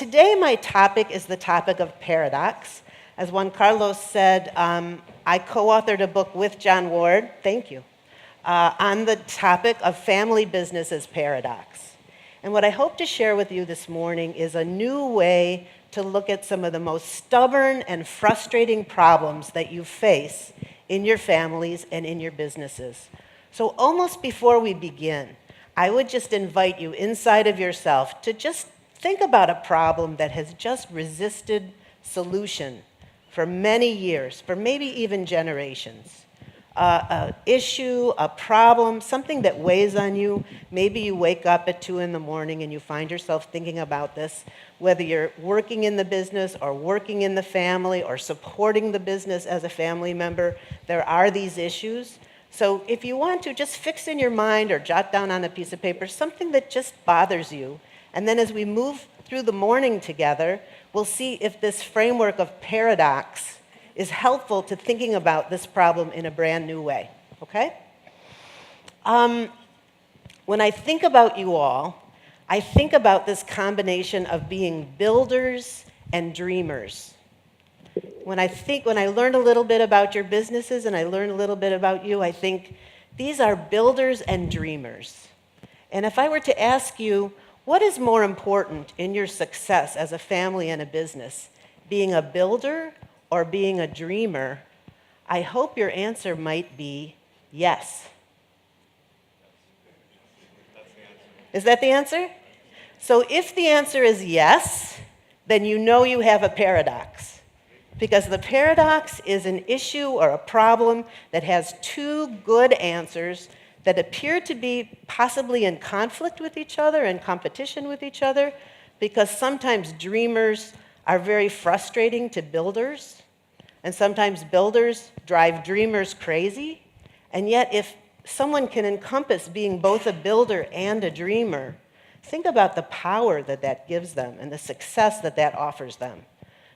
today my topic is the topic of paradox. As Juan Carlos said, I co-authored a book with John Ward, thank you, on the topic of family business as paradox. And what I hope to share with you this morning is a new way to look at some of the most stubborn and frustrating problems that you face in your families and in your businesses. So almost before we begin, I would just invite you inside of yourself to just think about a problem that has just resisted solution for many years, for maybe even generations. An issue, a problem, something that weighs on you. Maybe you wake up at 2 in the morning and you find yourself thinking about this, whether you're working in the business or working in the family or supporting the business as a family member. There are these issues. So if you want to, just fix in your mind or jot down on a piece of paper something that just bothers you. And then as we move through the morning together, we'll see if this framework of paradox is helpful to thinking about this problem in a brand new way, okay? When I think about you all, I think about this combination of being builders and dreamers. When I learn a little bit about your businesses and I learn a little bit about you, I think these are builders and dreamers. And if I were to ask you, what is more important in your success as a family and a business, being a builder or being a dreamer? I hope your answer might be yes. Is that the answer? So if the answer is yes, then you know you have a paradox. Because the paradox is an issue or a problem that has two good answers that appear to be possibly in conflict with each other and competition with each other, because sometimes dreamers are very frustrating to builders, and sometimes builders drive dreamers crazy. And yet if someone can encompass being both a builder and a dreamer, think about the power that that gives them and the success that that offers them.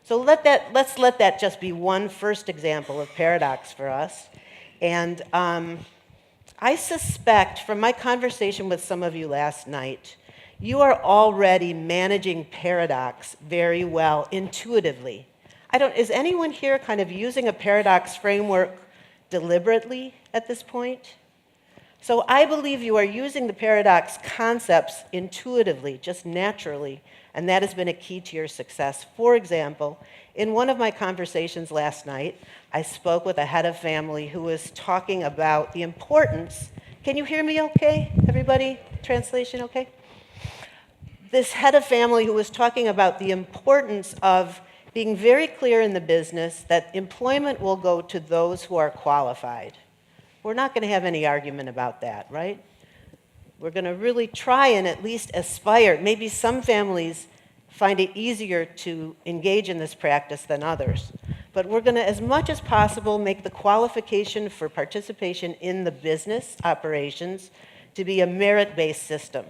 So let's let that just be one first example of paradox for us. And I suspect from my conversation with some of you last night, you are already managing paradox very well intuitively. Is anyone here kind of using a paradox framework deliberately at this point? So I believe you are using the paradox concepts intuitively, just naturally, and that has been a key to your success. For example, in one of my conversations last night, I spoke with a head of family who was talking about the importance. Can you hear me okay? Everybody? Translation okay? This head of family who was talking about the importance of being very clear in the business that employment will go to those who are qualified. We're not going to have any argument about that, right? We're going to really try and at least aspire. Maybe some families find it easier to engage in this practice than others. But we're going to, as much as possible, make the qualification for participation in the business operations to be a merit-based system.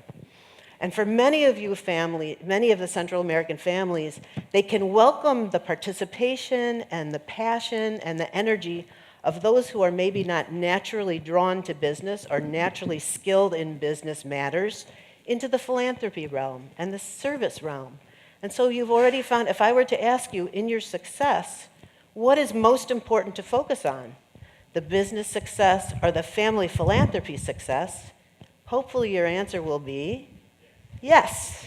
And for many of the Central American families, they can welcome the participation and the passion and the energy of those who are maybe not naturally drawn to business or naturally skilled in business matters into the philanthropy realm and the service realm. And so you've already found, if I were to ask you in your success, what is most important to focus on? The business success or the family philanthropy success? Hopefully your answer will be yes.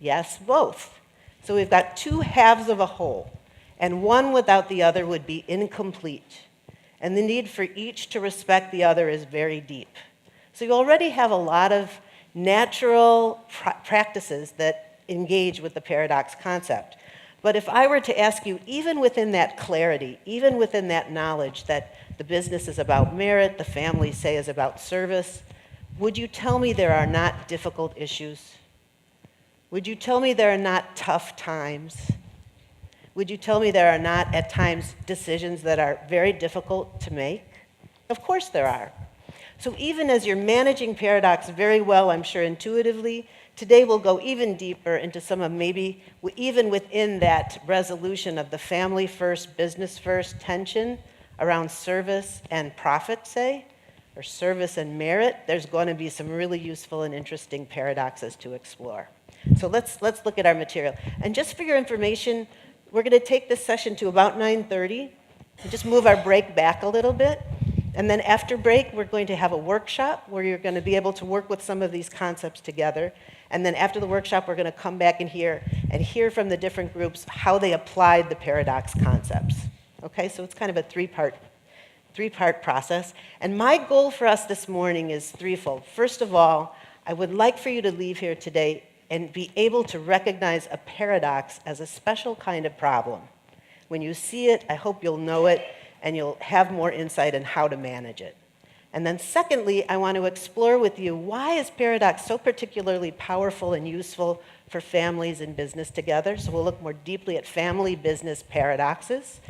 Yes, both. So we've got two halves of a whole, and one without the other would be incomplete. And the need for each to respect the other is very deep. So you already have a lot of natural practices that engage with the paradox concept. But if I were to ask you, even within that clarity, even within that knowledge that the business is about merit, the family, say, is about service, would you tell me there are not difficult issues? Would you tell me there are not tough times? Would you tell me there are not, at times, decisions that are very difficult to make? Of course there are. So even as you're managing paradox very well, I'm sure intuitively, today we'll go even deeper into some of maybe even within that resolution of the family first, business first tension around service and profit, say, or service and merit. There's going to be some really useful and interesting paradoxes to explore. So let's look at our material. And just for your information, we're going to take this session to about 9:30. And just move our break back a little bit. And then after break, we're going to have a workshop where you're going to be able to work with some of these concepts together. And then after the workshop, we're going to come back in here and hear from the different groups how they applied the paradox concepts. Okay, so it's kind of a three-part process. And my goal for us this morning is threefold. First of all, I would like for you to leave here today and be able to recognize a paradox as a special kind of problem. When you see it, I hope you'll know it, and you'll have more insight on how to manage it. And then secondly, I want to explore with you, why is paradox so particularly powerful and useful for families and business together? So we'll look more deeply at family-business paradoxes.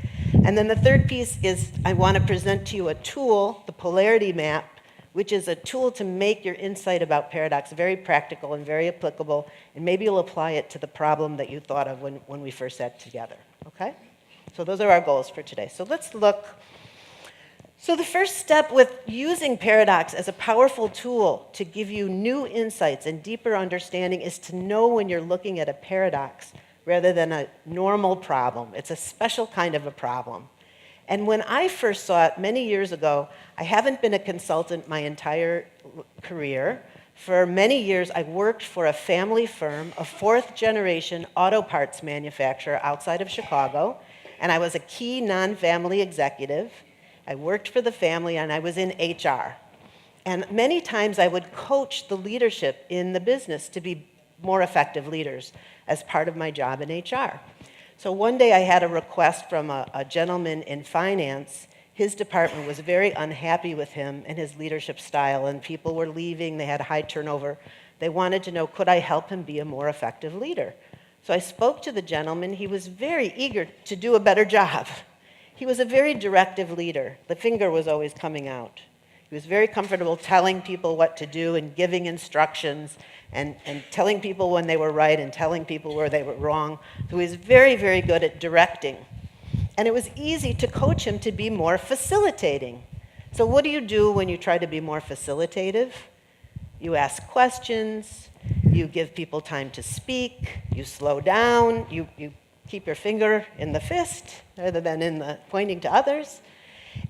And then the third piece is I want to present to you a tool, the polarity map, which is a tool to make your insight about paradox very practical and very applicable, and maybe you'll apply it to the problem that you thought of when we first sat together, okay? So those are our goals for today. So let's look. So the first step with using paradox as a powerful tool to give you new insights and deeper understanding is to know when you're looking at a paradox rather than a normal problem. It's a special kind of a problem. And when I first saw it many years ago, I haven't been a consultant my entire career. For many years, I worked for a family firm, a fourth-generation auto parts manufacturer outside of Chicago, and I was a key non-family executive. I worked for the family, and I was in HR. And many times I would coach the leadership in the business to be more effective leaders as part of my job in HR. So one day I had a request from a gentleman in finance. His department was very unhappy with him and his leadership style, and people were leaving. They had high turnover. They wanted to know, could I help him be a more effective leader? So I spoke to the gentleman. He was very eager to do a better job. He was a very directive leader. The finger was always coming out. He was very comfortable telling people what to do and giving instructions and telling people when they were right and telling people where they were wrong. So he was very, very good at directing. And it was easy to coach him to be more facilitating. So what do you do when you try to be more facilitative? You ask questions, you give people time to speak, you slow down, you keep your finger in the fist rather than in the pointing to others.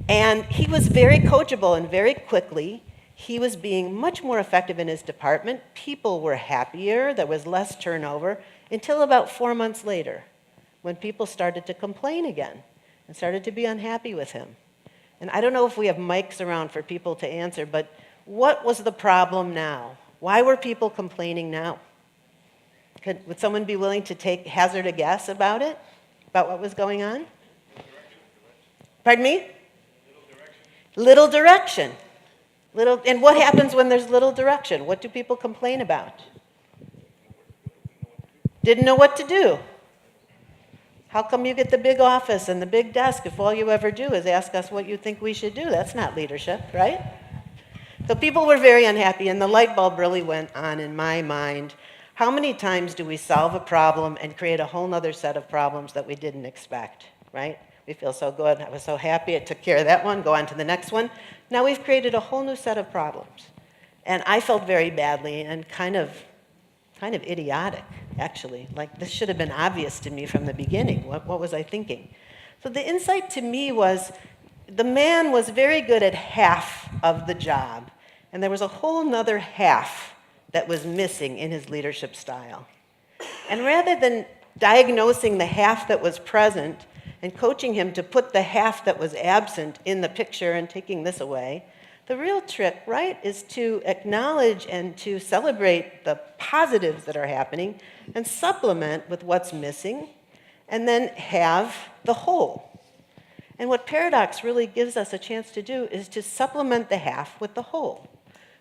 And he was very coachable, and very quickly he was being much more effective in his department. People were happier, there was less turnover, until about 4 months later, when people started to complain again and started to be unhappy with him. And I don't know if we have mics around for people to answer, but what was the problem now? Why were people complaining now? Would someone be willing to hazard a guess about it? About what was going on? Pardon me? Little direction. And what happens when there's little direction? What do people complain about? Didn't know what to do. How come you get the big office and the big desk if all you ever do is ask us what you think we should do? That's not leadership, right? So people were very unhappy, and the light bulb really went on in my mind. How many times do we solve a problem and create a whole other set of problems that we didn't expect, right? We feel so good. I was so happy. I took care of that one. Go on to the next one. Now we've created a whole new set of problems. And I felt very badly and kind of idiotic, actually. Like, this should have been obvious to me from the beginning. What was I thinking? So the insight to me was the man was very good at half of the job, and there was a whole nother half that was missing in his leadership style. And rather than diagnosing the half that was present and coaching him to put the half that was absent in the picture and taking this away, the real trick, right, is to acknowledge and to celebrate the positives that are happening and supplement with what's missing, and then have the whole. And what paradox really gives us a chance to do is to supplement the half with the whole.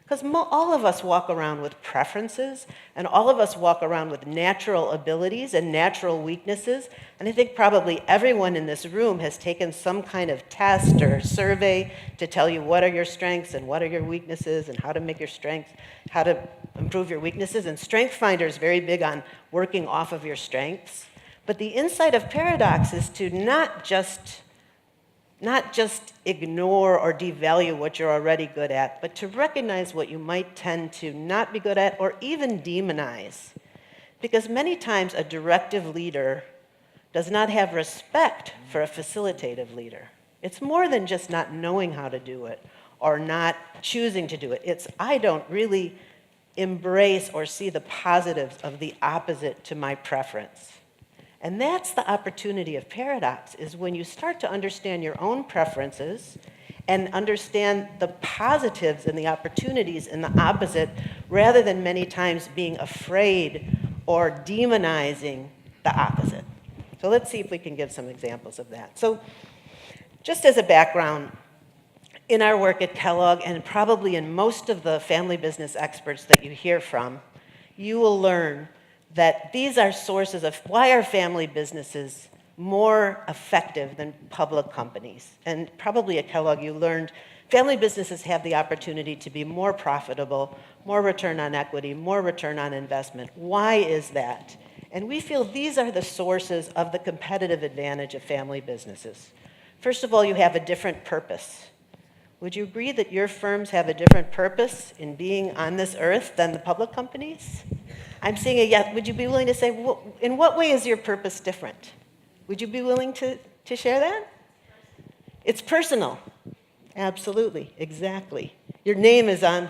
Because all of us walk around with preferences, and all of us walk around with natural abilities and natural weaknesses. And I think probably everyone in this room has taken some kind of test or survey to tell you what are your strengths and what are your weaknesses and how to make your strengths, how to improve your weaknesses. And Strength Finder is very big on working off of your strengths. But the insight of paradox is to not just ignore or devalue what you're already good at, but to recognize what you might tend to not be good at or even demonize. Because many times a directive leader does not have respect for a facilitative leader. It's more than just not knowing how to do it or not choosing to do it. It's I don't really embrace or see the positives of the opposite to my preference. And that's the opportunity of paradox, is when you start to understand your own preferences and understand the positives and the opportunities in the opposite, rather than many times being afraid or demonizing the opposite. So let's see if we can give some examples of that. So just as a background, in our work at Kellogg, and probably in most of the family business experts that you hear from, you will learn that these are sources of why are family businesses more effective than public companies. And probably at Kellogg you learned family businesses have the opportunity to be more profitable, more return on equity, more return on investment. Why is that? And we feel these are the sources of the competitive advantage of family businesses. First of all, you have a different purpose. Would you agree that your firms have a different purpose in being on this earth than the public companies? I'm seeing a yes. Would you be willing to say, in what way is your purpose different? Would you be willing to share that? It's personal. Absolutely, exactly. Your name is on.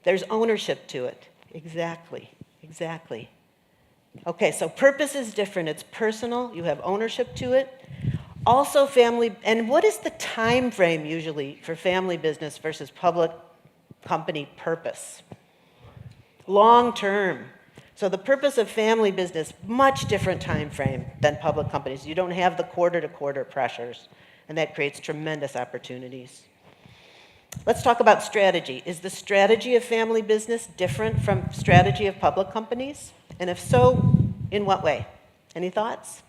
There's ownership to it. Exactly, exactly. Okay, so purpose is different. It's personal. You have ownership to it. Also family, and what is the time frame usually for family business versus public company purpose? Long term. So the purpose of family business, much different time frame than public companies. You don't have the quarter-to-quarter pressures, and that creates tremendous opportunities. Let's talk about strategy. Is the strategy of family business different from strategy of public companies? And if so, in what way? Any thoughts?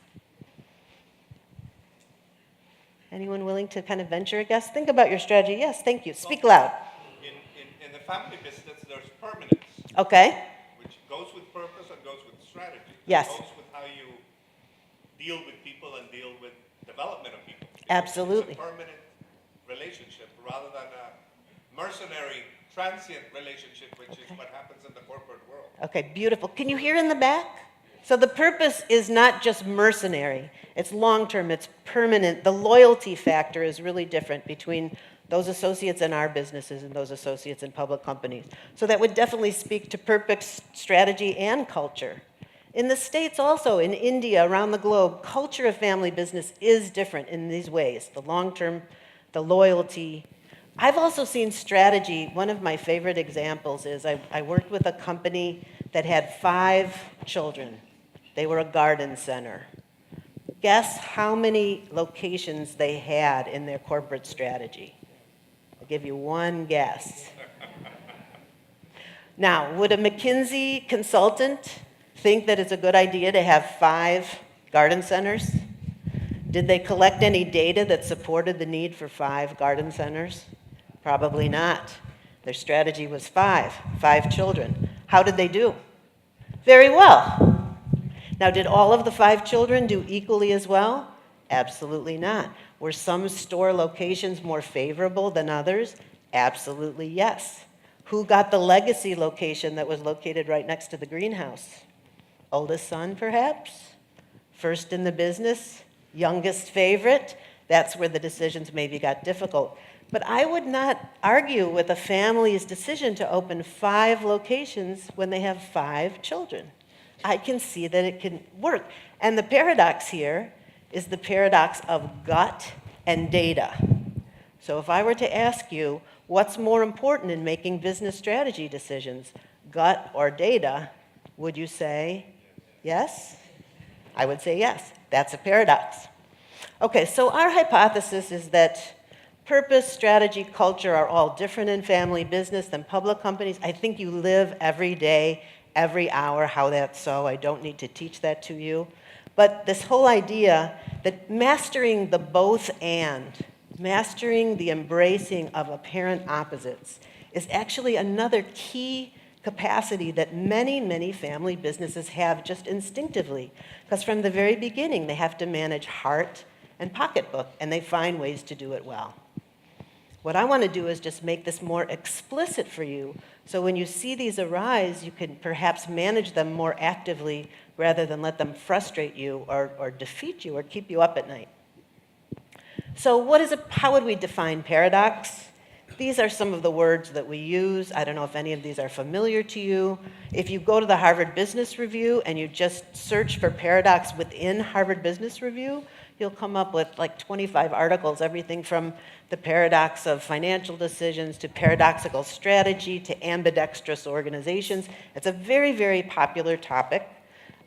Anyone willing to kind of venture a guess? Think about your strategy. Yes, thank you. Speak loud. In the family business, there's permanence. Okay. Which goes with purpose and goes with strategy. Yes. It goes with how you deal with people and deal with development of people. Absolutely. It's a permanent relationship rather than a mercenary, transient relationship, which is what happens in the corporate world. Okay, beautiful. Can you hear in the back? So the purpose is not just mercenary. It's long-term, it's permanent. The loyalty factor is really different between those associates in our businesses and those associates in public companies. So that would definitely speak to purpose, strategy, and culture. In the States also, in India, around the globe, culture of family business is different in these ways. The long-term, the loyalty. I've also seen strategy. One of my favorite examples is I worked with a company that had 5 children. They were a garden center. Guess how many locations they had in their corporate strategy? I'll give you one guess. Now, would a McKinsey consultant think that it's a good idea to have 5 garden centers? Did they collect any data that supported the need for 5 garden centers? Probably not. Their strategy was 5 children. How did they do? Very well. Now, did all of the 5 children do equally as well? Absolutely not. Were some store locations more favorable than others? Absolutely yes. Who got the legacy location that was located right next to the greenhouse? Oldest son, perhaps? First in the business? Youngest favorite? That's where the decisions maybe got difficult. But I would not argue with a family's decision to open 5 locations when they have 5 children. I can see that it can work. And the paradox here is the paradox of gut and data. So if I were to ask you, what's more important in making business strategy decisions, gut or data, would you say yes? I would say yes. That's a paradox. Okay, so our hypothesis is that purpose, strategy, culture are all different in family business than public companies. I think you live every day, every hour, how that's so. I don't need to teach that to you. But this whole idea that mastering the both and, mastering the embracing of apparent opposites, is actually another key capacity that many, many family businesses have just instinctively. Because from the very beginning, they have to manage heart and pocketbook, and they find ways to do it well. What I want to do is just make this more explicit for you, so when you see these arise, you can perhaps manage them more actively rather than let them frustrate you or defeat you or keep you up at night. So how would we define paradox? These are some of the words that we use. I don't know if any of these are familiar to you. If you go to the Harvard Business Review and you just search for paradox within Harvard Business Review, you'll come up with like 25 articles, everything from the paradox of financial decisions to paradoxical strategy to ambidextrous organizations. It's a very, very popular topic.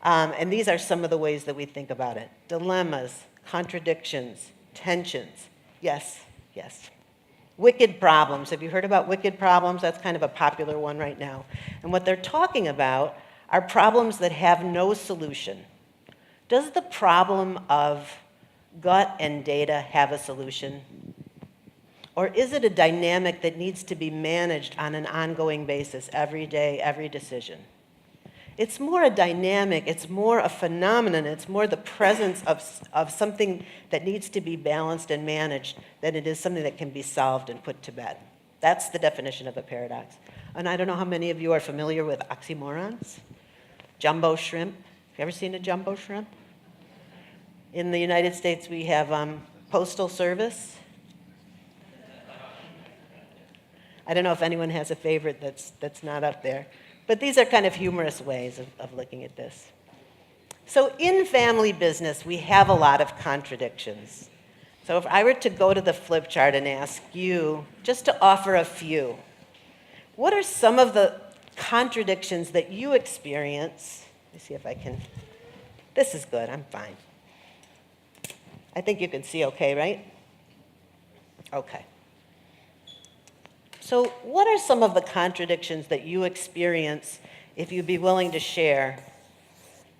And these are some of the ways that we think about it. Dilemmas, contradictions, tensions. Yes, yes. Wicked problems. Have you heard about wicked problems? That's kind of a popular one right now. And what they're talking about are problems that have no solution. Does the problem of gut and data have a solution? Or is it a dynamic that needs to be managed on an ongoing basis, every day, every decision? It's more a dynamic, it's more a phenomenon, it's more the presence of something that needs to be balanced and managed than it is something that can be solved and put to bed. That's the definition of a paradox. And I don't know how many of you are familiar with oxymorons. Jumbo shrimp. Have you ever seen a jumbo shrimp? In the United States, we have Postal Service. I don't know if anyone has a favorite that's not up there. But these are kind of humorous ways of looking at this. So in family business, we have a lot of contradictions. So if I were to go to the flip chart and ask you, just to offer a few, what are some of the contradictions that you experience? Let me see if I can. This is good, I'm fine. I think you can see okay, right? Okay. So what are some of the contradictions that you experience, if you'd be willing to share,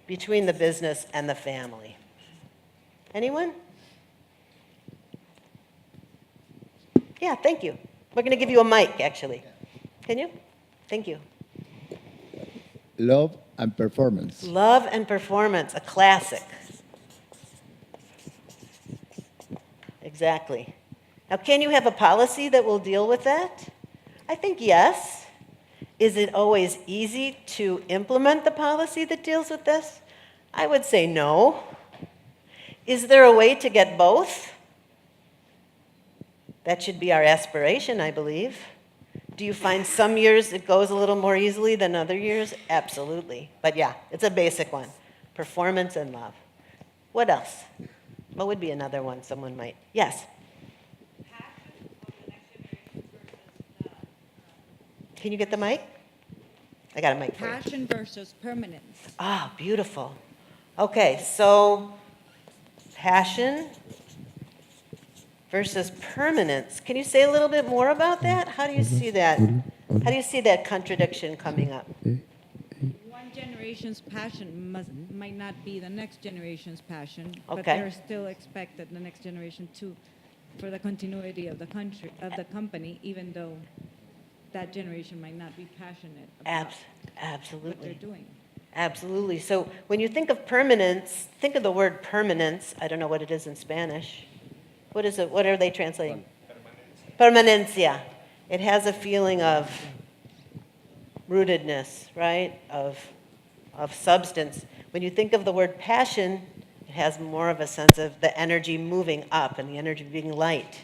between the business and the family? Anyone? Yeah, thank you. We're going to give you a mic, actually. Can you? Thank you. Love and performance. Love and performance, a classic. Exactly. Now, can you have a policy that will deal with that? I think yes. Is it always easy to implement the policy that deals with this? I would say no. Is there a way to get both? That should be our aspiration, I believe. Do you find some years it goes a little more easily than other years? Absolutely. But yeah, it's a basic one. Performance and love. What else? What would be another one someone might? Yes? Can you get the mic? I got a mic for you. Passion versus permanence. Ah, beautiful. Okay, so passion versus permanence. Can you say a little bit more about that? How do you see that? How do you see that contradiction coming up? One generation's passion might not be the next generation's passion, but Okay. they're still expected the next generation for the continuity of the company, even though that generation might not be passionate about what Absolutely. they're doing. Absolutely. So when you think of permanence, think of the word permanence. I don't know what it is in Spanish. What is it? What are they translating? Permanencia. It has a feeling of rootedness, right? Of substance. When you think of the word passion, it has more of a sense of the energy moving up and the energy being light.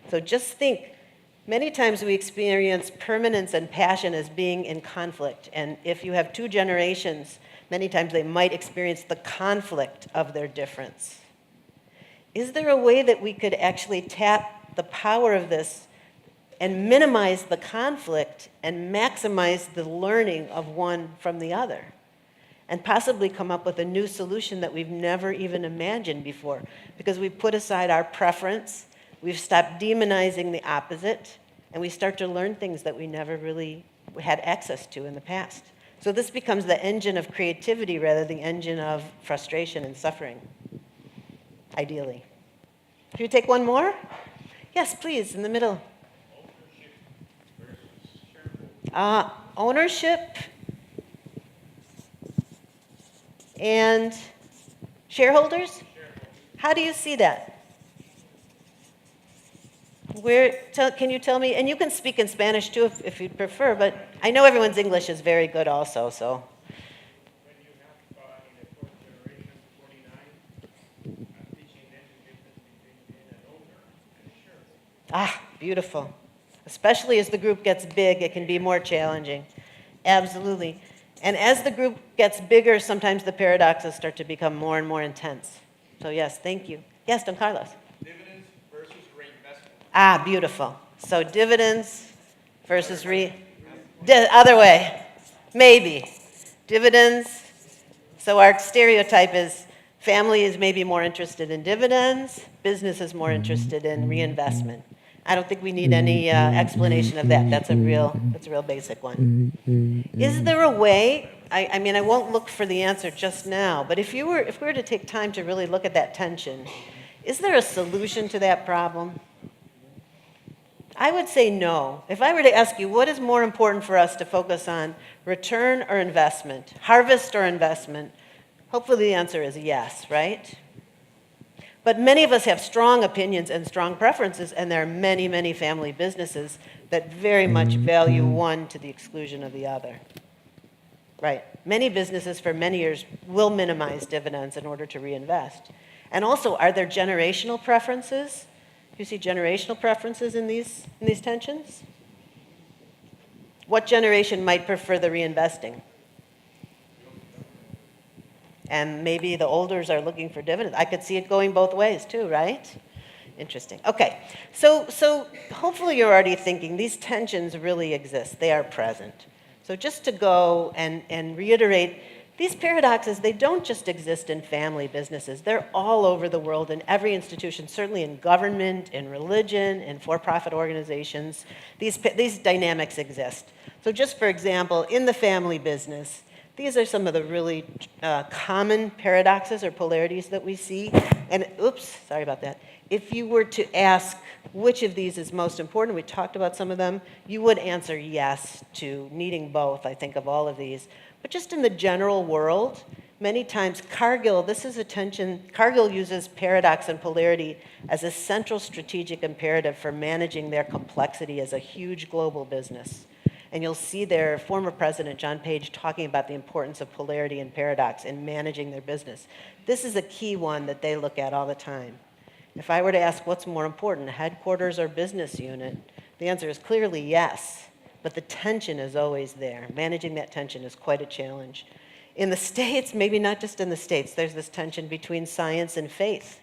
So just think, many times we experience permanence and passion as being in conflict. And if you have two generations, many times they might experience the conflict of their difference. Is there a way that we could actually tap the power of this and minimize the conflict and maximize the learning of one from the other? And possibly come up with a new solution that we've never even imagined before, because we've put aside our preference, we've stopped demonizing the opposite, and we start to learn things that we never really had access to in the past. So this becomes the engine of creativity rather than the engine of frustration and suffering, ideally. Can you take one more? Yes, please, in the middle. Ownership and shareholders? How do you see that? Can you tell me, and you can speak in Spanish too if you'd prefer, but I know everyone's English is very good also, so. When you have in the fourth generation, 49, teaching them the difference between being an owner and a shareholder. Ah, beautiful. Especially as the group gets big, it can be more challenging. Absolutely. And as the group gets bigger, sometimes the paradoxes start to become more and more intense. So yes, thank you. Yes, Don Carlos. Dividends versus reinvestment. Ah, beautiful. So dividends versus other way. Maybe. Dividends. So our stereotype is family is maybe more interested in dividends, business is more interested in reinvestment. I don't think we need any explanation of that. That's a real basic one. Is there a way? I mean, I won't look for the answer just now, but if we were to take time to really look at that tension, is there a solution to that problem? I would say no. If I were to ask you, what is more important for us to focus on, return or investment, harvest or investment? Hopefully the answer is yes, right? But many of us have strong opinions and strong preferences, and there are many, many family businesses that very much value one to the exclusion of the other. Right. Many businesses for many years will minimize dividends in order to reinvest. And also, are there generational preferences? Do you see generational preferences in these tensions? What generation might prefer the reinvesting? And maybe the olders are looking for dividends. I could see it going both ways too, right? Interesting. Okay, so hopefully you're already thinking these tensions really exist. They are present. So just to go and reiterate, these paradoxes, they don't just exist in family businesses. They're all over the world in every institution, certainly in government, in religion, in for-profit organizations. These dynamics exist. So just for example, in the family business, these are some of the really common paradoxes or polarities that we see. And oops, sorry about that. If you were to ask which of these is most important, we talked about some of them, you would answer yes to needing both, I think, of all of these. But just in the general world, many times Cargill, this is a tension, Cargill uses paradox and polarity as a central strategic imperative for managing their complexity as a huge global business. And you'll see their former president, John Page, talking about the importance of polarity and paradox in managing their business. This is a key one that they look at all the time. If I were to ask what's more important, headquarters or business unit, the answer is clearly yes, but the tension is always there. Managing that tension is quite a challenge. In the States, maybe not just in the States, there's this tension between science and faith,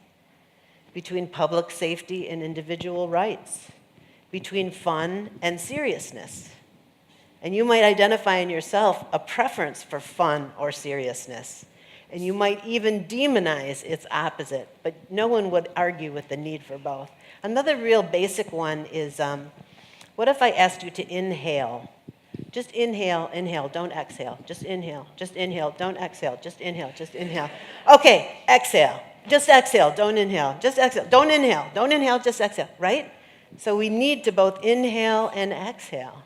between public safety and individual rights, between fun and seriousness. And you might identify in yourself a preference for fun or seriousness. And you might even demonize its opposite, but no one would argue with the need for both. Another real basic one is, what if I asked you to inhale? Just inhale, inhale, don't exhale. Just inhale, don't exhale. Just inhale, just inhale. Okay, exhale. Just exhale, don't inhale. Just exhale, don't inhale, just exhale, right? So we need to both inhale and exhale.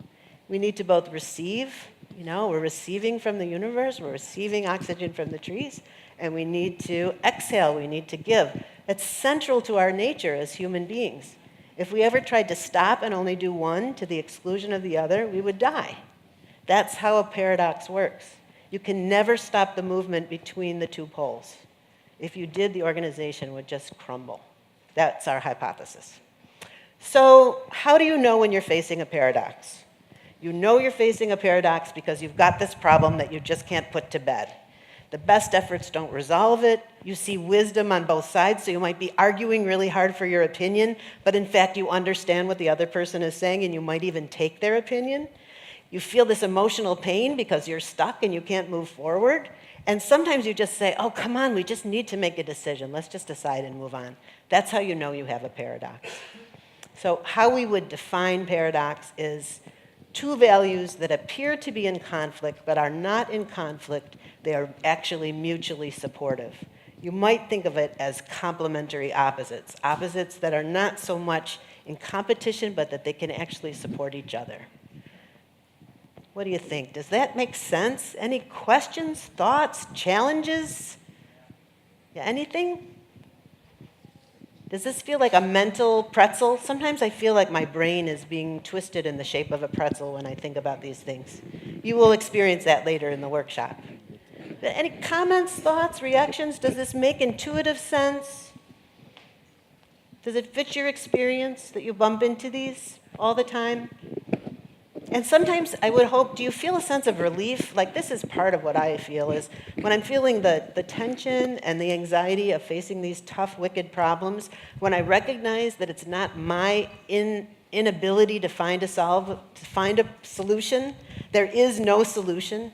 We need to both receive, we're receiving from the universe, we're receiving oxygen from the trees, and we need to exhale, we need to give. It's central to our nature as human beings. If we ever tried to stop and only do one to the exclusion of the other, we would die. That's how a paradox works. You can never stop the movement between the two poles. If you did, the organization would just crumble. That's our hypothesis. So how do you know when you're facing a paradox? You know you're facing a paradox because you've got this problem that you just can't put to bed. The best efforts don't resolve it. You see wisdom on both sides, so you might be arguing really hard for your opinion, but in fact you understand what the other person is saying and you might even take their opinion. You feel this emotional pain because you're stuck and you can't move forward. And sometimes you just say, oh, come on, we just need to make a decision. Let's just decide and move on. That's how you know you have a paradox. So how we would define paradox is two values that appear to be in conflict but are not in conflict. They are actually mutually supportive. You might think of it as complementary opposites, opposites that are not so much in competition but that they can actually support each other. What do you think? Does that make sense? Any questions, thoughts, challenges? Yeah, anything? Does this feel like a mental pretzel? Sometimes I feel like my brain is being twisted in the shape of a pretzel when I think about these things. You will experience that later in the workshop. Any comments, thoughts, reactions? Does this make intuitive sense? Does it fit your experience that you bump into these all the time? And sometimes I would hope, do you feel a sense of relief? Like this is part of what I feel is when I'm feeling the tension and the anxiety of facing these tough, wicked problems, when I recognize that it's not my inability to find a solution, there is no solution.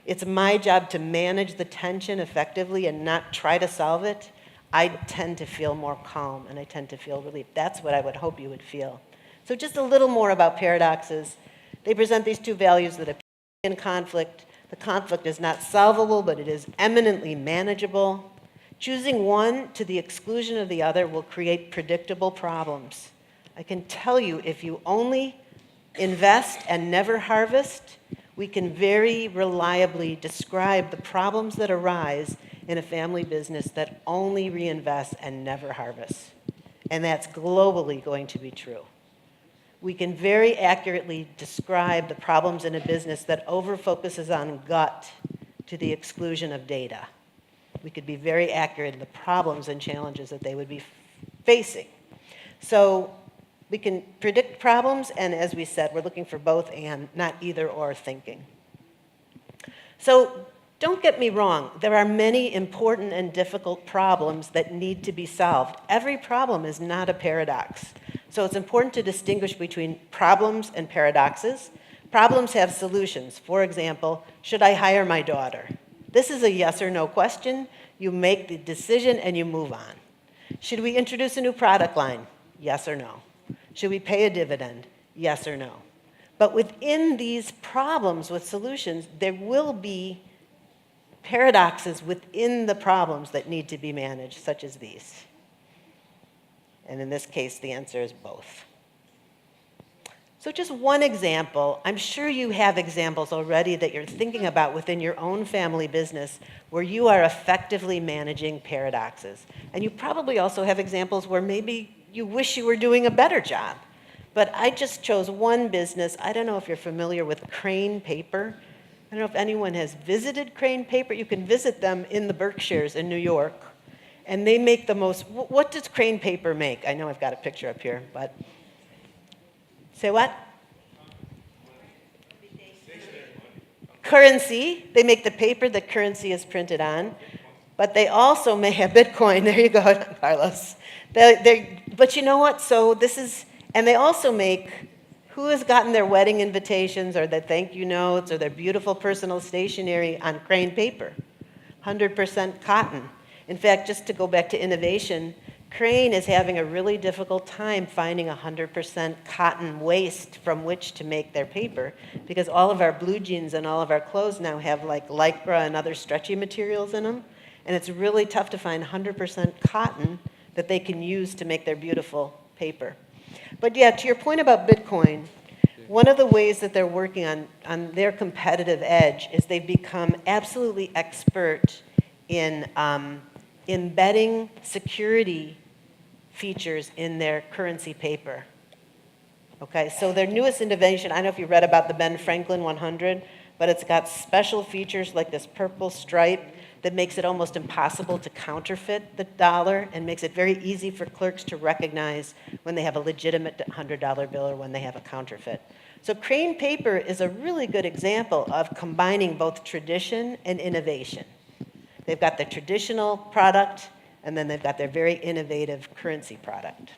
It's my job to manage the tension effectively and not try to solve it. I tend to feel more calm and I tend to feel relief. That's what I would hope you would feel. So just a little more about paradoxes. They present these two values that appear in conflict. The conflict is not solvable, but it is eminently manageable. Choosing one to the exclusion of the other will create predictable problems. I can tell you, if you only invest and never harvest, we can very reliably describe the problems that arise in a family business that only reinvests and never harvests. And that's globally going to be true. We can very accurately describe the problems in a business that overfocuses on gut to the exclusion of data. We could be very accurate in the problems and challenges that they would be facing. So we can predict problems, and as we said, we're looking for both and, not either or thinking. So don't get me wrong, there are many important and difficult problems that need to be solved. Every problem is not a paradox. So it's important to distinguish between problems and paradoxes. Problems have solutions. For example, should I hire my daughter? This is a yes or no question. You make the decision and you move on. Should we introduce a new product line? Yes or no. Should we pay a dividend? Yes or no. But within these problems with solutions, there will be paradoxes within the problems that need to be managed, such as these. And in this case, the answer is both. So just one example. I'm sure you have examples already that you're thinking about within your own family business where you are effectively managing paradoxes. And you probably also have examples where maybe you wish you were doing a better job. But I just chose one business. I don't know if you're familiar with Crane Paper. I don't know if anyone has visited Crane Paper. You can visit them in the Berkshires in New York. And they make the most, what does Crane Paper make? I know I've got a picture up here, but. Say what? Currency. They make the paper that currency is printed on. But they also may have Bitcoin. There you go, Carlos. But you know what? So this is, and they also make, who has gotten their wedding invitations or their thank you notes or their beautiful personal stationery on Crane Paper? 100% cotton. In fact, just to go back to innovation, Crane is having a really difficult time finding 100% cotton waste from which to make their paper because all of our blue jeans and all of our clothes now have like Lycra and other stretchy materials in them. And it's really tough to find 100% cotton that they can use to make their beautiful paper. But yeah, to your point about Bitcoin, one of the ways that they're working on their competitive edge is they've become absolutely expert in embedding security features in their currency paper. Okay, so their newest innovation, I don't know if you read about the Ben Franklin 100, but it's got special features like this purple stripe that makes it almost impossible to counterfeit the dollar and makes it very easy for clerks to recognize when they have a legitimate $100 bill or when they have a counterfeit. So Crane Paper is a really good example of combining both tradition and innovation. They've got the traditional product, and then they've got their very innovative currency product.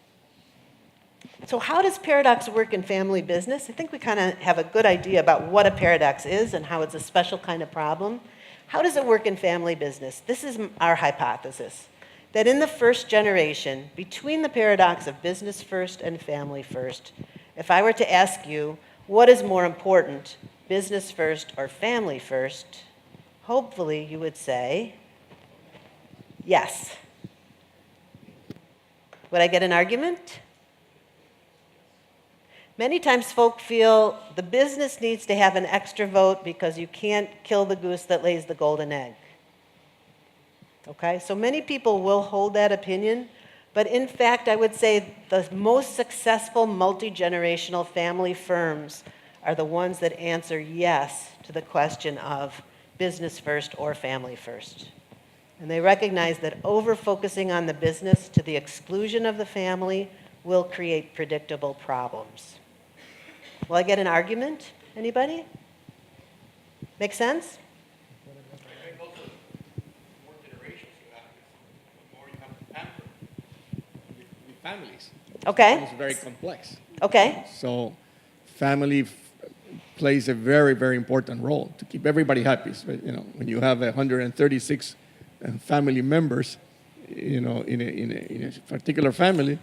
So how does paradox work in family business? I think we kind of have a good idea about what a paradox is and how it's a special kind of problem. How does it work in family business? This is our hypothesis, that in the first generation, between the paradox of business first and family first, if I were to ask you, what is more important, business first or family first? Hopefully you would say, yes. Would I get an argument? Many times folk feel the business needs to have an extra vote because you can't kill the goose that lays the golden egg. Okay, so many people will hold that opinion, But in fact, I would say the most successful multi-generational family firms are the ones that answer yes to the question of business first or family first. And they recognize that over-focusing on the business to the exclusion of the family will create predictable problems. Will I get an argument? Anybody? Make sense? I think also the more generations you have, the more you have to pamper with families. Okay. It's very complex. Okay. So family plays a very, very important role to keep everybody happy. So, when you have 136 family members, in a particular family,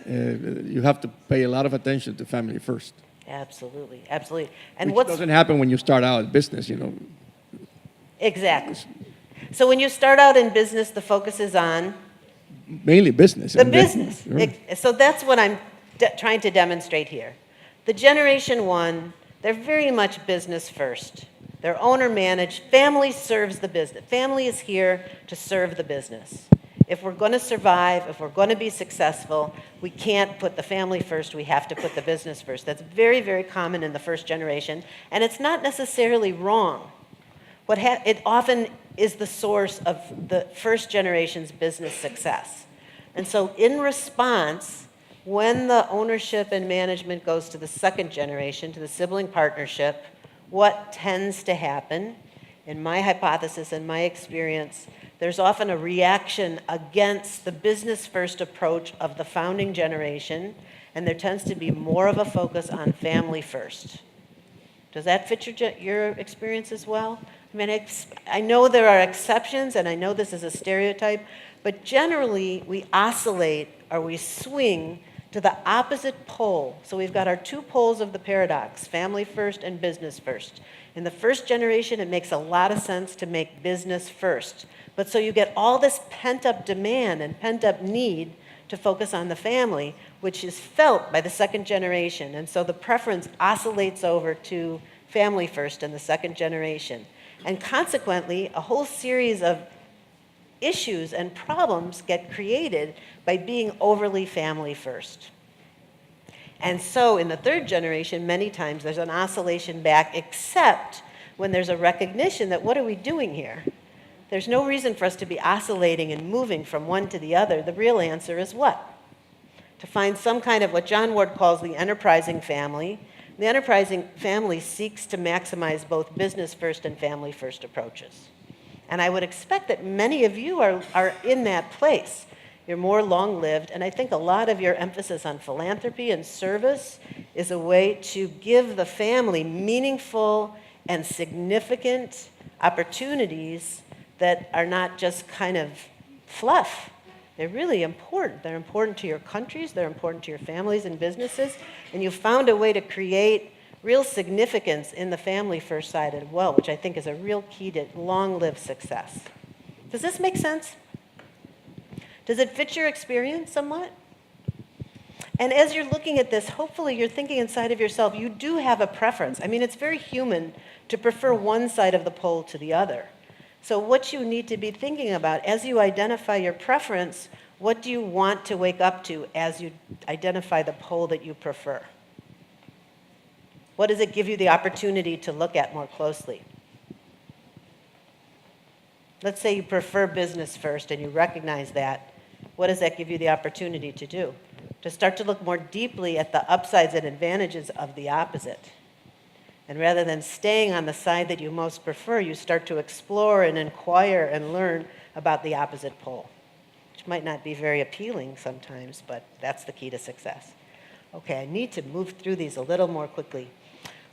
you have to pay a lot of attention to family first. Absolutely. Absolutely. And Which doesn't happen when you start out business, Exactly. So when you start out in business, the focus is on Mainly business. the and then- business. Sure. So that's what I'm trying to demonstrate here. The Generation 1, they're very much business first. They're owner managed. Family serves the business. Family is here to serve the business. If we're going to survive, if we're going to be successful, we can't put the family first. We have to put the business first. That's very, very common in the first generation, and it's not necessarily wrong. It often is the source of the first generation's business success. And so in response, when the ownership and management goes to the second generation, to the sibling partnership, what tends to happen, in my hypothesis and my experience, there's often a reaction against the business-first approach of the founding generation, and there tends to be more of a focus on family first. Does that fit your experience as well? I mean, I know there are exceptions, and I know this is a stereotype, but generally we oscillate or we swing to the opposite pole. So we've got our two poles of the paradox, family first and business first. In the first generation, it makes a lot of sense to make business first. But so you get all this pent-up demand and pent-up need to focus on the family, which is felt by the second generation. And so the preference oscillates over to family first in the second generation. And consequently, a whole series of issues and problems get created by being overly family first. And so in the third generation, many times there's an oscillation back, except when there's a recognition that what are we doing here? There's no reason for us to be oscillating and moving from one to the other. The real answer is what? To find some kind of what John Ward calls the enterprising family. The enterprising family seeks to maximize both business first and family first approaches. And I would expect that many of you are in that place. You're more long-lived, and I think a lot of your emphasis on philanthropy and service is a way to give the family meaningful and significant opportunities that are not just kind of fluff. They're really important. They're important to your countries, they're important to your families and businesses, and you found a way to create real significance in the family first side as well, which I think is a real key to long-lived success. Does this make sense? Does it fit your experience somewhat? And as you're looking at this, hopefully you're thinking inside of yourself, you do have a preference. I mean, it's very human to prefer one side of the pole to the other. So what you need to be thinking about as you identify your preference, what do you want to wake up to as you identify the pole that you prefer? What does it give you the opportunity to look at more closely? Let's say you prefer business first and you recognize that. What does that give you the opportunity to do? To start to look more deeply at the upsides and advantages of the opposite. And rather than staying on the side that you most prefer, you start to explore and inquire and learn about the opposite pole, which might not be very appealing sometimes, but that's the key to success. Okay, I need to move through these a little more quickly.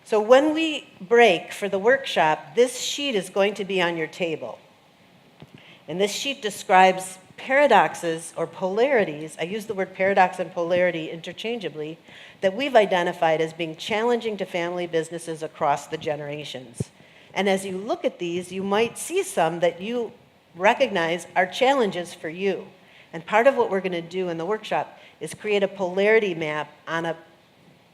So when we break for the workshop, this sheet is going to be on your table. And this sheet describes paradoxes or polarities, I use the word paradox and polarity interchangeably, that we've identified as being challenging to family businesses across the generations. And as you look at these, you might see some that you recognize are challenges for you. And part of what we're going to do in the workshop is create a polarity map on a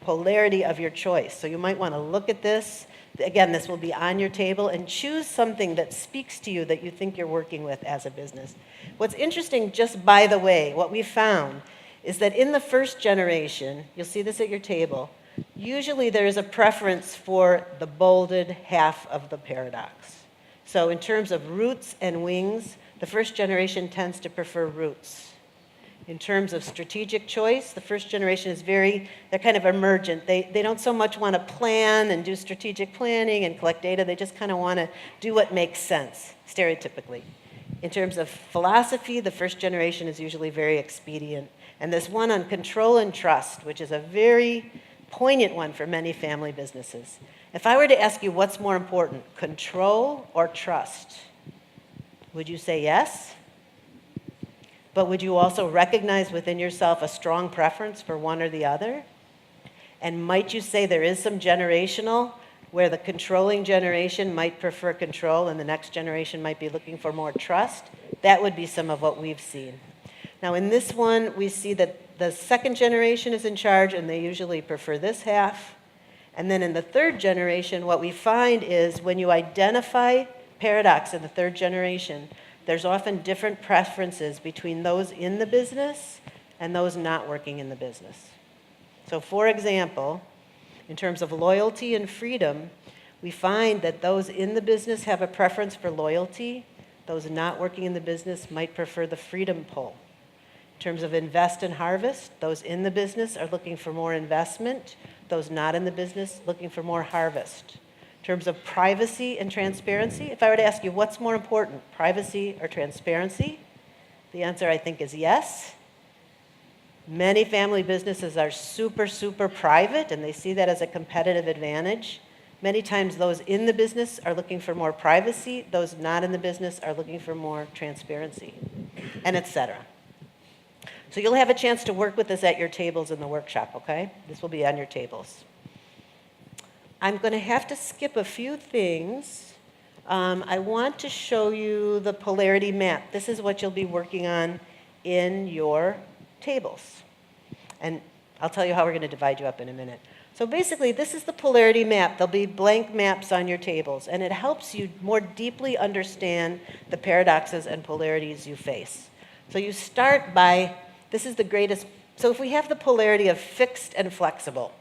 polarity of your choice. So you might want to look at this, Again, this will be on your table, and choose something that speaks to you that you think you're working with as a business. What's interesting, just by the way, what we found is that in the first generation, you'll see this at your table, usually there is a preference for the bolded half of the paradox. So in terms of roots and wings, the first generation tends to prefer roots. In terms of strategic choice, the first generation is they're kind of emergent. They don't so much want to plan and do strategic planning and collect data. They just kind of want to do what makes sense, stereotypically. In terms of philosophy, the first generation is usually very expedient. And this one on control and trust, which is a very poignant one for many family businesses. If I were to ask you what's more important, control or trust, would you say yes? But would you also recognize within yourself a strong preference for one or the other? And might you say there is some generational where the controlling generation might prefer control and the next generation might be looking for more trust? That would be some of what we've seen. Now in this one, we see that the second generation is in charge and they usually prefer this half. And then in the third generation, what we find is when you identify paradox in the third generation, there's often different preferences between those in the business and those not working in the business. So for example, in terms of loyalty and freedom, we find that those in the business have a preference for loyalty. Those not working in the business might prefer the freedom pole. In terms of invest and harvest, those in the business are looking for more investment. Those not in the business looking for more harvest. In terms of privacy and transparency, if I were to ask you what's more important, privacy or transparency, the answer I think is yes. Many family businesses are super, super private, and they see that as a competitive advantage. Many times those in the business are looking for more privacy, those not in the business are looking for more transparency, and et cetera. So you'll have a chance to work with this at your tables in the workshop, okay? This will be on your tables. I'm going to have to skip a few things. I want to show you the polarity map. This is what you'll be working on in your tables. And I'll tell you how we're going to divide you up in a minute. So basically, this is the polarity map. There'll be blank maps on your tables, and it helps you more deeply understand the paradoxes and polarities you face. So you start by, this is the greatest, so if we have the polarity of fixed and flexible,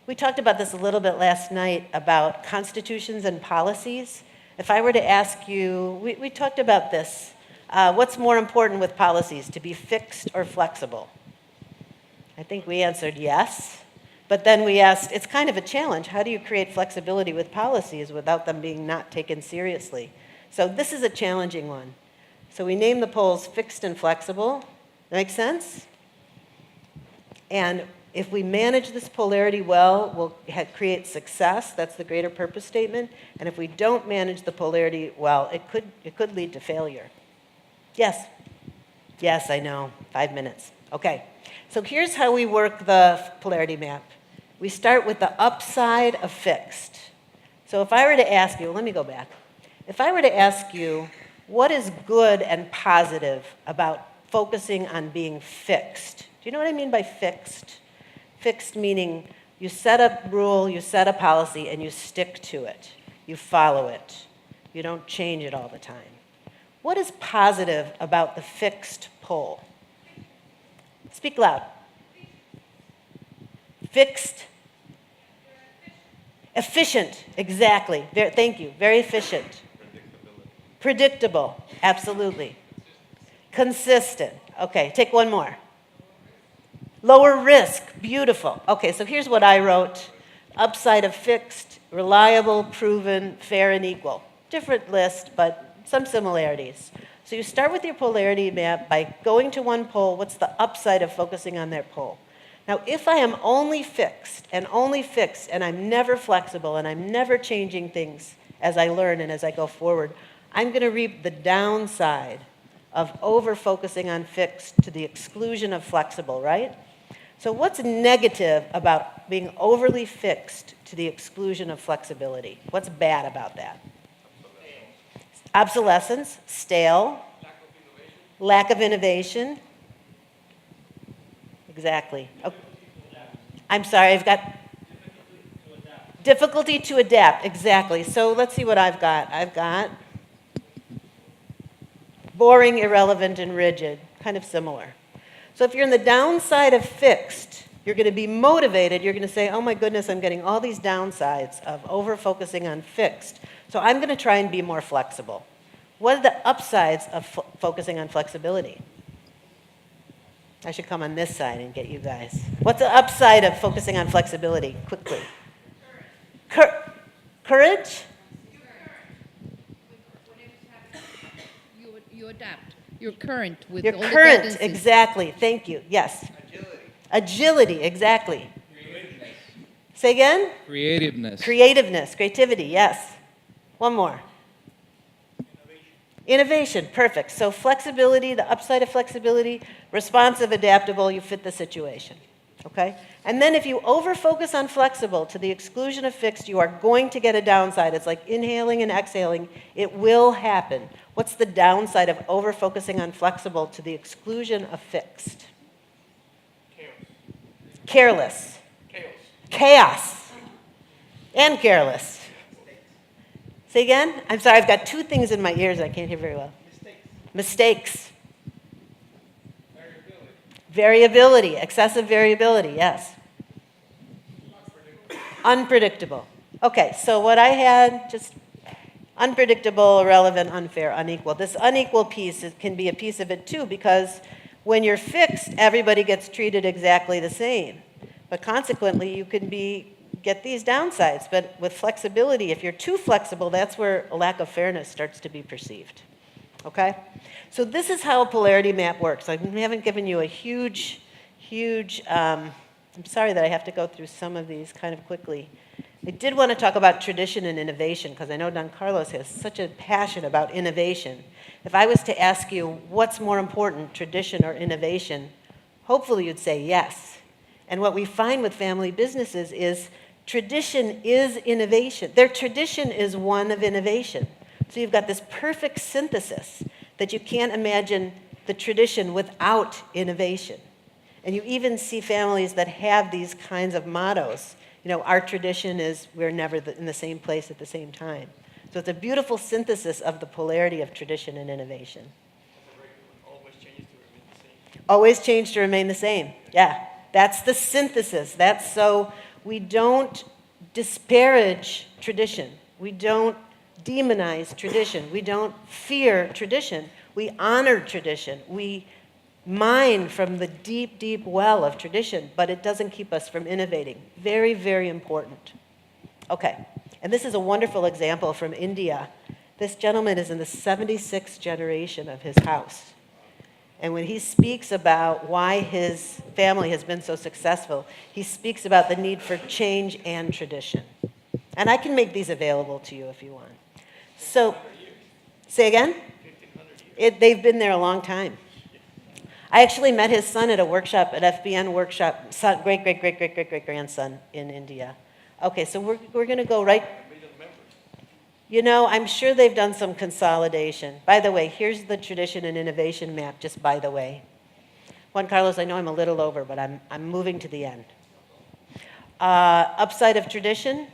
we talked about this a little bit last night about constitutions and policies. If I were to ask you, we talked about this. What's more important with policies, to be fixed or flexible? I think we answered yes. But then we asked, it's kind of a challenge. How do you create flexibility with policies without them being not taken seriously? So this is a challenging one. So we named the poles fixed and flexible. That makes sense? And if we manage this polarity well, we'll create success. That's the greater purpose statement. And if we don't manage the polarity well, it could lead to failure. Yes? Yes, I know. 5 minutes. Okay. So here's how we work the polarity map. We start with the upside of fixed. So if I were to ask you, let me go back. If I were to ask you, what is good and positive about focusing on being fixed? Do you know what I mean by fixed? Fixed meaning you set a rule, you set a policy, and you stick to it. You follow it. You don't change it all the time. What is positive about the fixed pole? Speak loud. Fixed. Efficient, exactly. Thank you. Very efficient. Predictable, absolutely. Consistent. Okay, take one more. Lower risk, beautiful. Okay, so here's what I wrote. Upside of fixed, reliable, proven, fair, and equal. Different list, but some similarities. So you start with your polarity map by going to one pole. What's the upside of focusing on that pole? Now, if I am only fixed, and I'm never flexible, and I'm never changing things as I learn and as I go forward, I'm going to reap the downside of over-focusing on fixed to the exclusion of flexible, right? So what's negative about being overly fixed to the exclusion of flexibility? What's bad about that? Obsolescence, stale, lack of innovation. Exactly. Okay. I'm sorry, I've got Difficulty to adapt, exactly. So let's see what I've got. I've got boring, irrelevant, and rigid, kind of similar. So if you're in the downside of fixed, you're going to be motivated. You're going to say, oh my goodness, I'm getting all these downsides of over-focusing on fixed. So I'm going to try and be more flexible. What are the upsides of focusing on flexibility? I should come on this side and get you guys. What's the upside of focusing on flexibility? Quickly. Courage? You adapt. You're current with You're all the current, tendencies. exactly. Thank you. Yes. Agility, exactly. Say again? Creativeness. Creativeness, creativity, yes. One more. Innovation, perfect. So flexibility, the upside of flexibility, responsive, adaptable, you fit the situation. Okay? And then if you over-focus on flexible to the exclusion of fixed, you are going to get a downside. It's like inhaling and exhaling. It will happen. What's the downside of over-focusing on flexible to the exclusion of fixed? Careless. Chaos. And careless. Say again? I'm sorry, I've got two things in my ears I can't hear very well. Mistakes. Variability, excessive variability, yes. Unpredictable. Okay, so what I had, just unpredictable, irrelevant, unfair, unequal. This unequal piece can be a piece of it too, because when you're fixed, everybody gets treated exactly the same. But consequently, you can get these downsides. But with flexibility, if you're too flexible, that's where a lack of fairness starts to be perceived. Okay? So this is how a polarity map works. I haven't given you a huge, I'm sorry that I have to go through some of these kind of quickly. I did want to talk about tradition and innovation, because I know Don Carlos has such a passion about innovation. If I was to ask you what's more important, tradition or innovation, hopefully you'd say yes. And what we find with family businesses is tradition is innovation. Their tradition is one of innovation. So you've got this perfect synthesis that you can't imagine the tradition without innovation. And you even see families that have these kinds of mottos. You know, our tradition is we're never in the same place at the same time. So it's a beautiful synthesis of the polarity of tradition and innovation. Always change to remain the same. Yeah, that's the synthesis. That's so we don't disparage tradition. We don't demonize tradition. We don't fear tradition. We honor tradition. We mine from the deep, deep well of tradition, but it doesn't keep us from innovating. Very, very important. Okay, and this is a wonderful example from India. This gentleman is in the 76th generation of his house. And when he speaks about why his family has been so successful, he speaks about the need for change and tradition. And I can make these available to you if you want. So, say again? They've been there a long time. I actually met his son at a workshop, at FBN workshop, son, great-grandson in India. Okay, so we're going to go right. You know, I'm sure they've done some consolidation. By the way, here's the tradition and innovation map, just by the way. Juan Carlos, I know I'm a little over, but I'm moving to the end. Upside of tradition,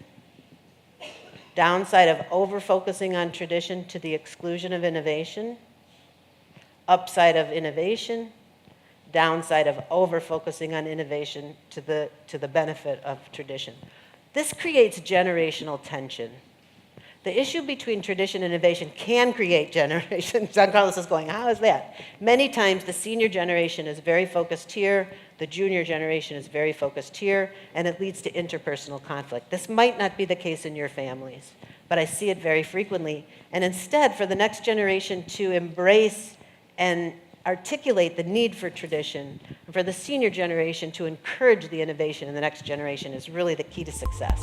downside of over-focusing on tradition to the exclusion of innovation, upside of innovation, downside of over-focusing on innovation to the benefit of tradition. This creates generational tension. The issue between tradition and innovation can create generation. Juan Carlos is going, how is that? Many times the senior generation is very focused here, the junior generation is very focused here, and it leads to interpersonal conflict. This might not be the case in your families, but I see it very frequently. And instead, for the next generation to embrace and articulate the need for tradition, and for the senior generation to encourage the innovation in the next generation is really the key to success.